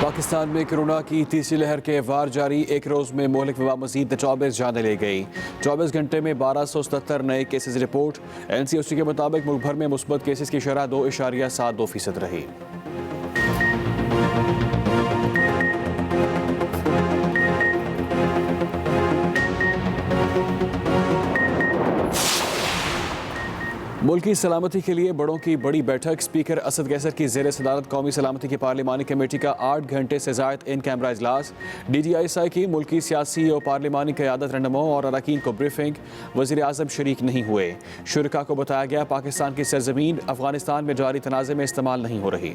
پاکستان میں کورونا کی تیسری لہر کے وار جاری، ایک روز میں مہلک وبا مزید 24 جانیں لے گئی۔ 24 گھنٹے میں 1277 نئے کیسز رپورٹ۔ NCOC کے مطابق ملک بھر میں مثبت کیسز کی شرح 2.72% رہی۔ ملکی سلامتی کے لیے بڑوں کی بڑی بیٹھک، اسپیکر اسد قیصر کی زیر صدارت قومی سلامتی کی پارلیمانی کمیٹی کا 8 گھنٹے سے زائد ان کیمرہ اجلاس۔ DGISI کی ملکی سیاسی اور پارلیمانی قیادت رہنماؤں اور اراکین کو بریفنگ، وزیر اعظم شریک نہیں ہوئے۔ شرکاء کو بتایا گیا پاکستان کی سرزمین افغانستان میں جاری تنازع میں استعمال نہیں ہو رہی۔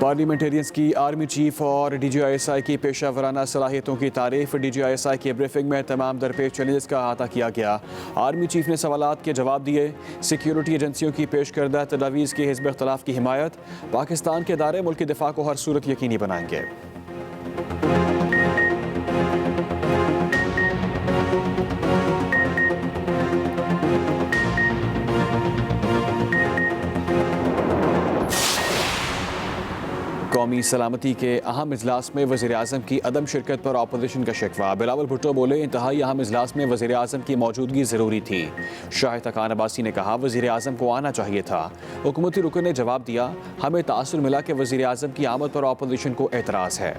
پارلیمنٹیرینز کی آرمی چیف اور DGISI کی پیشہ ورانہ صلاحیتوں کی تعریف۔ DGISI کی بریفنگ میں تمام درپیش چیلنجز کا احاطہ کیا گیا۔ آرمی چیف نے سوالات کے جواب دیے۔ سیکیورٹی ایجنسیوں کی پیش کردہ تجاویز کی حزب اختلاف کی حمایت۔ پاکستان کے ادارے ملکی دفاع کو ہر صورت یقینی بنائیں گے۔ قومی سلامتی کے اہم اجلاس میں وزیر اعظم کی عدم شرکت پر اپوزیشن کا شکوہ۔ بلاول بھٹو بولے انتہائی اہم اجلاس میں وزیر اعظم کی موجودگی ضروری تھی۔ شاہد حقان عباسی نے کہا وزیر اعظم کو آنا چاہیے تھا۔ حکومتی رکن نے جواب دیا ہمیں تاثر ملا کہ وزیر اعظم کی آمد پر اپوزیشن کو اعتراض ہے۔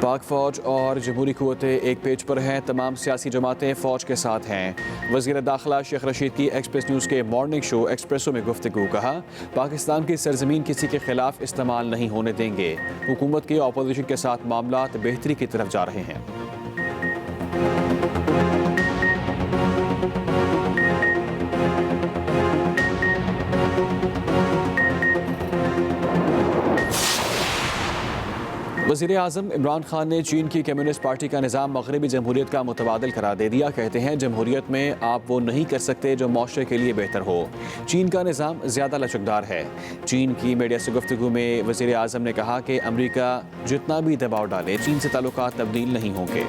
پاک فوج اور جمہوری قوتیں ایک پیج پر ہیں، تمام سیاسی جماعتیں فوج کے ساتھ ہیں۔ وزیر داخلہ شیخ رشید کی ایکسپریس نیوز کے مارننگ شو ایکسپریسو میں گفتگو، کہا پاکستان کی سرزمین کسی کے خلاف استعمال نہیں ہونے دیں گے۔ حکومت کے اپوزیشن کے ساتھ معاملات بہتری کی طرف جا رہے ہیں۔ وزیر اعظم عمران خان نے چین کی کمیونسٹ پارٹی کا نظام مغربی جمہوریت کا متبادل قرار دے دیا۔ کہتے ہیں جمہوریت میں آپ وہ نہیں کر سکتے جو معاشرے کے لیے بہتر ہو۔ چین کا نظام زیادہ لچکدار ہے۔ چین کی میڈیا سے گفتگو میں وزیر اعظم نے کہا کہ امریکہ جتنا بھی دباؤ ڈالے چین سے تعلقات تبدیل نہیں ہوں گے۔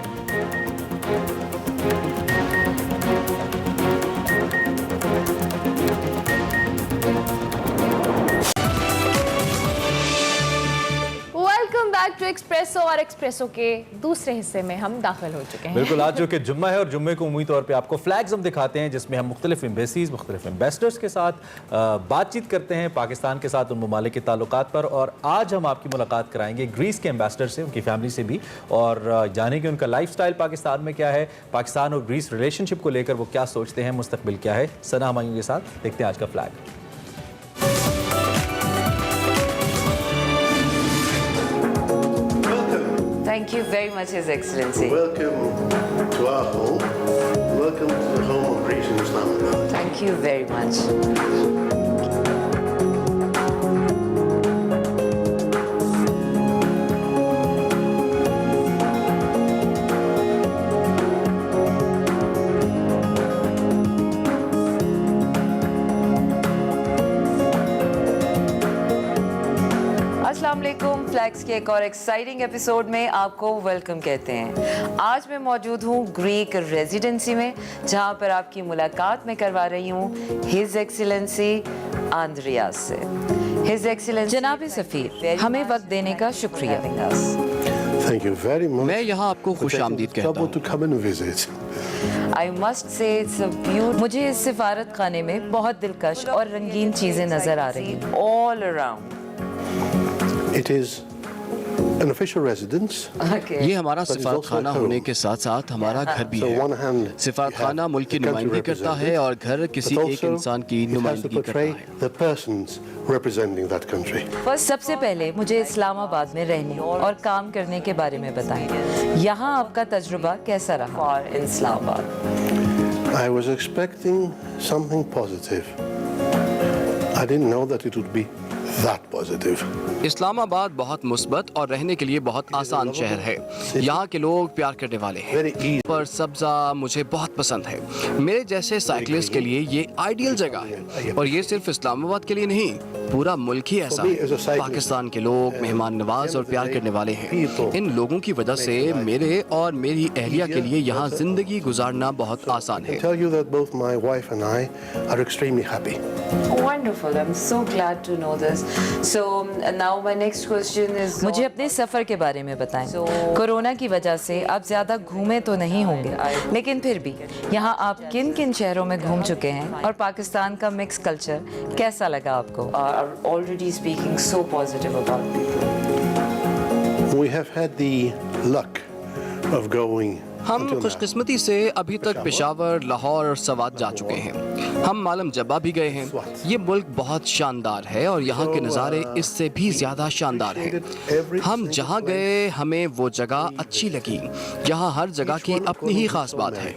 بیک ٹو ایکسپریسو، اور ایکسپریسو کے دوسرے حصے میں ہم داخل ہو چکے ہیں۔ بالکل، آج جو کہ جمعہ ہے اور جمعے کو عمومی طور پہ آپ کو فلیگز ہم دکھاتے ہیں جس میں ہم مختلف ایمبیسیز، مختلف ایمبیسڈرز کے ساتھ بات چیت کرتے ہیں پاکستان کے ساتھ ان ممالک کے تعلقات پر۔ اور آج ہم آپ کی ملاقات کرائیں گے گریس کے ایمبیسڈر سے، ان کی فیملی سے بھی، اور جانیں گے ان کا لائف سٹائل پاکستان میں کیا ہے، پاکستان اور گریس ریلیشن شپ کو لے کر وہ کیا سوچتے ہیں، مستقبل کیا ہے۔ ثنا ہمایوں کے ساتھ دیکھتے ہیں آج کا flag. Thank you very much, His Excellency. Welcome to our home. Welcome to the home of Greece and Islamabad. Thank you very much. السلام علیکم، فلیکس کے ایک اور ایکسائٹنگ ایپیسوڈ میں آپ کو ویلکم کہتے ہیں۔ آج میں موجود ہوں گریک ریزیڈنسی میں، جہاں پر آپ کی ملاقات میں کروا رہی ہوں ہز ایکسیلنسی آندریاس سے۔ ہز ایکسیلنسی جناب سفیر، ہمیں وقت دینے کا شکریہ۔ Thank you very much. میں یہاں آپ کو خوش آمدید کہتا ہوں۔ To come and visit. I must say it's a beautiful مجھے اس سفارت خانے میں بہت دلکش اور رنگین چیزیں نظر آ رہی ہیں۔ all around. It is an official residence. Okay. یہ ہمارا سفارت خانہ ہونے کے ساتھ ساتھ ہمارا گھر بھی So ہے۔ one hand, سفارت you have خانہ ملک کی the country نمائندگی کرتا ہے اور گھر کسی but ایک also انسان کی it has to نمائندگی کرتا portray ہے۔ the persons representing that country. سب سے پہلے مجھے اسلام آباد میں رہنے اور کام کرنے کے بارے میں بتائیں۔ یہاں آپ کا تجربہ کیسا رہا؟ For in Islamabad. I was expecting something positive. I didn't know that it would be that positive. اسلام آباد بہت مثبت اور رہنے کے لیے بہت آسان شہر ہے. یہاں کے لوگ پیار کرنے والے ہیں. Very easy. پر سبزہ مجھے بہت پسند ہے. میرے جیسے سائیکلسٹ کے لیے یہ آئیڈیل جگہ ہے. اور یہ صرف اسلام آباد کے لیے نہیں, پورا ملک ہی ایسا ہے. پاکستان کے لوگ مہمان نواز اور پیار کرنے والے ہیں. ان لوگوں کی وجہ سے میرے اور میری اہلیہ کے لیے یہاں زندگی گزارنا بہت آسان ہے. I tell you that both my wife and I are extremely happy. Wonderful. I'm so glad to know this. So now my next question is مجھے اپنے سفر کے بارے میں بتائیں. کورونا کی وجہ سے آپ زیادہ گھومے تو نہیں ہوں گے, لیکن پھر بھی یہاں آپ کن کن شہروں میں گھوم چکے ہیں اور پاکستان کا مکس کلچر کیسا لگا آپ کو؟ are already speaking so positive about people. We have had the luck of going. ہم خوش قسمتی سے ابھی تک پشاور, لاہور اور سوات جا چکے ہیں. ہم مالم جبا بھی گئے ہیں. یہ ملک بہت شاندار ہے اور یہاں کے نظارے اس سے بھی زیادہ شاندار ہیں. ہم جہاں گئے ہمیں وہ جگہ اچھی لگی. یہاں ہر جگہ کی اپنی ہی خاص بات ہے.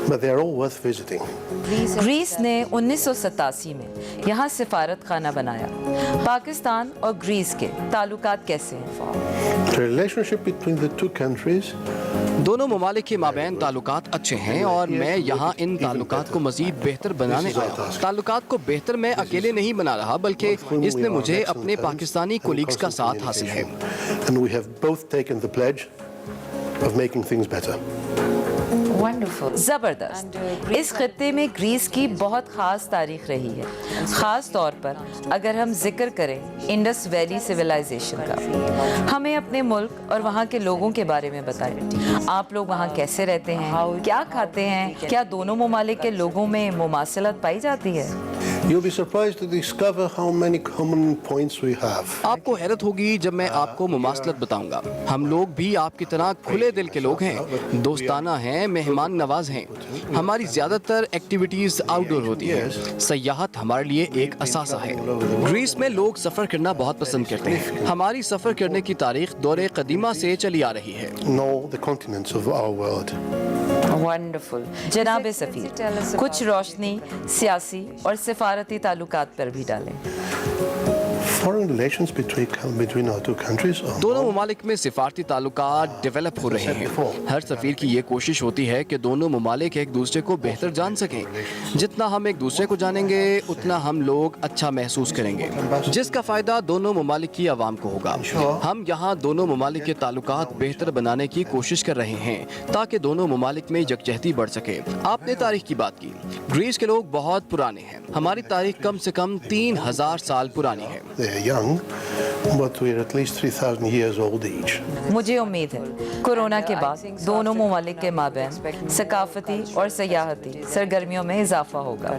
But they are all worth visiting. Greece نے 1987 میں یہاں سفارت خانہ بنایا. پاکستان اور گریس کے تعلقات کیسے ہیں؟ The relationship between the two countries دونوں ممالک کے مابین تعلقات اچھے ہیں اور میں یہاں ان تعلقات کو مزید بہتر بنانے آیا ہوں. تعلقات کو بہتر میں اکیلے نہیں بنا رہا, بلکہ اس میں مجھے اپنے پاکستانی کولیگز کا ساتھ حاصل ہے. and we have both taken the pledge of making things better. Wonderful. زبردست. اس خطے میں گریس کی بہت خاص تاریخ رہی ہے, خاص طور پر اگر ہم ذکر کریں انڈس ویلی سویلائزیشن کا. ہمیں اپنے ملک اور وہاں کے لوگوں کے بارے میں بتائیں. آپ لوگ وہاں کیسے رہتے ہیں, کیا کھاتے ہیں, کیا دونوں ممالک کے لوگوں میں مماثلت پائی جاتی ہے؟ You'll be surprised to discover how many common points we have. آپ کو حیرت ہوگی جب میں آپ کو مماثلت بتاؤں گا. ہم لوگ بھی آپ کی طرح کھلے دل کے لوگ ہیں, دوستانہ ہیں, مہمان نواز ہیں. ہماری زیادہ تر ایکٹیویٹیز آؤٹ ڈور ہوتی ہیں. سیاحت ہمارے لیے ایک اثاثہ ہے. گریس میں لوگ سفر کرنا بہت پسند کرتے ہیں. ہماری سفر کرنے کی تاریخ دور قدیمہ سے چلی آ رہی ہے. Know the continents of our world. Wonderful. جناب سفیر, کچھ روشنی سیاسی اور سفارتی تعلقات پر بھی ڈالیں. Foreign relations between our two countries are دونوں ممالک میں سفارتی تعلقات ڈیولپ ہو رہے ہیں. ہر سفیر کی یہ کوشش ہوتی ہے کہ دونوں ممالک ایک دوسرے کو بہتر جان سکیں. جتنا ہم ایک دوسرے کو جانیں گے اتنا ہم لوگ اچھا محسوس کریں گے, جس کا فائدہ دونوں ممالک کی عوام کو ہوگا. ہم یہاں دونوں ممالک کے تعلقات بہتر بنانے کی کوشش کر رہے ہیں تاکہ دونوں ممالک میں یکجہتی بڑھ سکے. آپ نے تاریخ کی بات کی. گریس کے لوگ بہت پرانے ہیں. ہماری تاریخ کم سے کم 3000 سال پرانی ہے. They are young, but we are at least 3,000 years old each. مجھے امید ہے کورونا کے بعد دونوں ممالک کے مابین ثقافتی اور سیاحتی سرگرمیوں میں اضافہ ہوگا.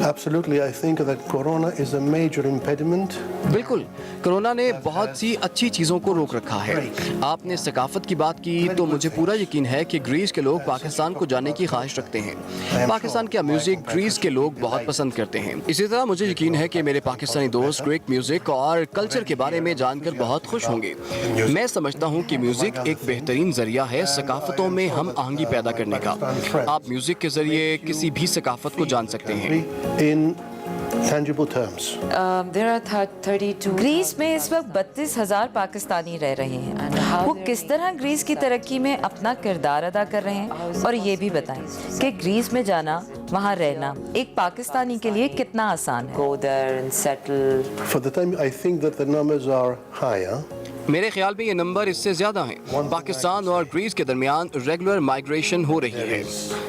Absolutely, I think that corona is a major impediment. بالکل, کورونا نے بہت سی اچھی چیزوں کو روک رکھا ہے. آپ نے ثقافت کی بات کی تو مجھے پورا یقین ہے کہ گریس کے لوگ پاکستان کو جانے کی خواہش رکھتے ہیں. پاکستان کا میوزک گریس کے لوگ بہت پسند کرتے ہیں. اسی طرح مجھے یقین ہے کہ میرے پاکستانی دوست گریک میوزک اور کلچر کے بارے میں جان کر بہت خوش ہوں گے. میں سمجھتا ہوں کہ میوزک ایک بہترین ذریعہ ہے ثقافتوں میں ہم آہنگی پیدا کرنے کا. آپ میوزک کے ذریعے کسی بھی ثقافت کو جان سکتے ہیں. In tangible terms. There are 32. Grease میں اس وقت 32,000 پاکستانی رہ رہے ہیں. وہ کس طرح گریس کی ترقی میں اپنا کردار ادا کر رہے ہیں, اور یہ بھی بتائیں کہ گریس میں جانا, وہاں رہنا ایک پاکستانی کے لیے کتنا آسان ہے. Go there and settle. For the time, I think that the numbers are higher. میرے خیال میں یہ نمبر اس سے زیادہ ہیں. پاکستان اور گریس کے درمیان ریگولر مائیگریشن ہو رہی ہے.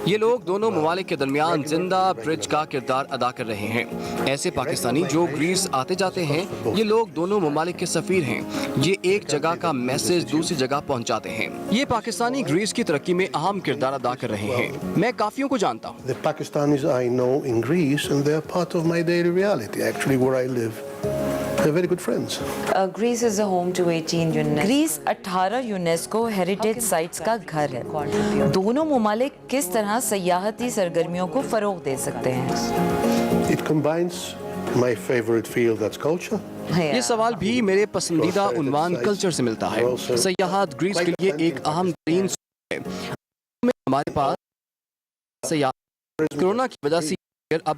یہ لوگ دونوں ممالک کے درمیان زندہ برج کا کردار ادا کر رہے ہیں. ایسے پاکستانی جو گریس آتے جاتے ہیں, یہ لوگ دونوں ممالک کے سفیر ہیں. یہ ایک جگہ کا میسج دوسری جگہ پہنچاتے ہیں. یہ پاکستانی گریس کی ترقی میں اہم کردار ادا کر رہے ہیں. میں کافیوں کو جانتا ہوں. The Pakistanis I know in Greece, and they are part of my daily reality, actually, where I live. They're very good friends. Greece is a home to 18 UNESCO. Greece 18 UNESCO heritage sites کا گھر ہے. دونوں ممالک کس طرح سیاحتی سرگرمیوں کو فروغ دے سکتے ہیں؟ It combines my favorite field, that's culture. یہ سوال بھی میرے پسندیدہ عنوان کلچر سے ملتا ہے. سیاحت گریس کے لیے ایک اہم ترین ہے. ہمارے پاس سیاحت کورونا کی وجہ سے اب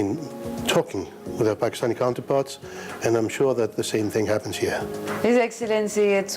In talking with our Pakistani counterparts, and I'm sure that the same thing happens here. His Excellency, it's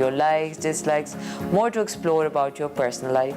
your likes, dislikes, more to explore about your personal life.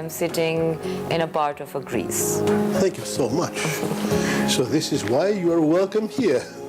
am sitting in a part of a Greece. Thank you so much. So this is why you are welcome here.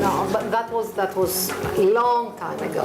No, but that was long time ago.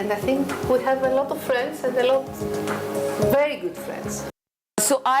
And I think we have a lot of friends and a lot very good friends. So I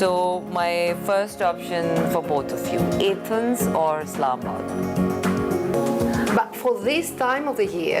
So my first option for both of you, Athens or Islamabad. But for this time of the year,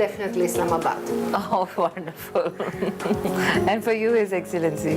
definitely Islamabad. Oh, wonderful. And for you, His Excellency.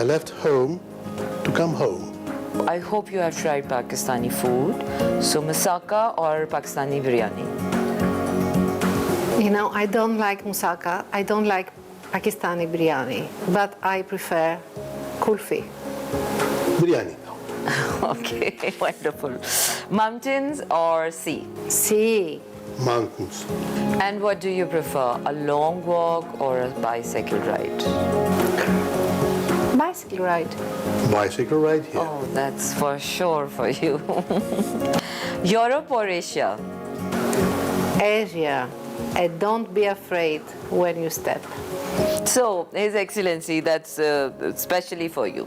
I left home to come home. I hope you have tried Pakistani food. So moussaka or Pakistani biryani. You know, I don't like moussaka. I don't like Pakistani biryani, but I prefer kulfi. Biryani. Okay, wonderful. Mountains or sea? Sea. Mountains. And what do you prefer, a long walk or a bicycle ride? Bicycle ride. Bicycle ride here. Oh, that's for sure for you. Europe or Asia? Asia. And don't be afraid when you step. So, His Excellency, that's especially for you.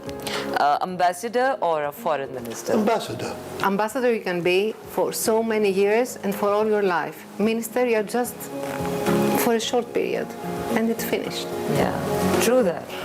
Ambassador or a foreign minister? Ambassador. Ambassador you can be for so many years and for all your life. Minister, you're just for a short period and it's finished. Yeah, true that.